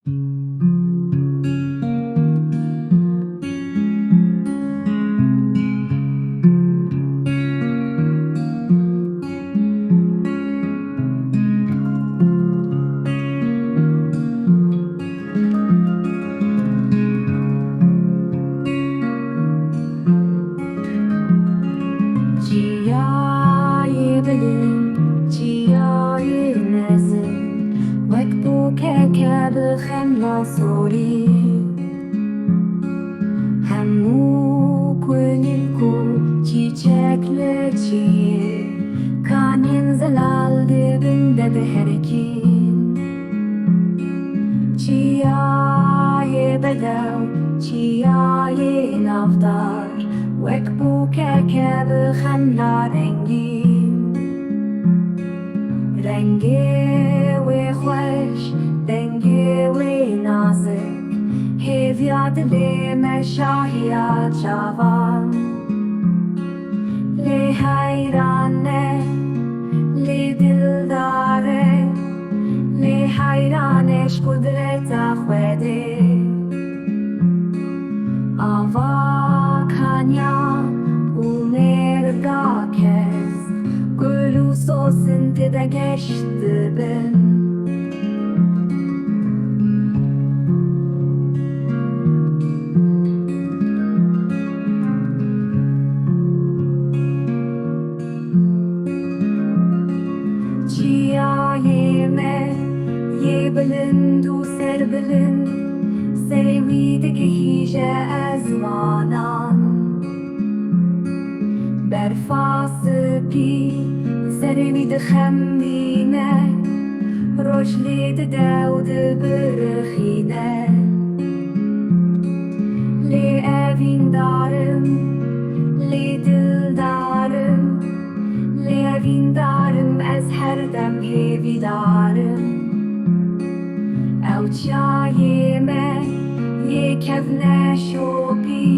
Çiyayê bilind, çiyayê mezin, wek bûkeke bi xemla sorî. Hemû kulîlk û çîçekli çiyê, kaniyên zelal dibin de diherikîn. Çiyayê bedew, çiyayê navdar, wek bûkeke bi xemla rengîn. Rengê wê xweş, dengê wê nazik, Hêviya dilê me şahiya çavan. Lê heyran e, lê dildar e, lê heyran e qudreta xwedê. Ava kaniya û mêrga kesk, gul û sosin tide geş dibin. Çiyayê me yê bilind û serbilind, sêwî digihîje ezmanan. Berfa spî serê wî dixemîne, roj lê didew dibirixîne. Lê evîndarim, lê dildarim, lê evîndarim, ez her dem hêvîdarim. Ew çiyayê me yê kevne şopî,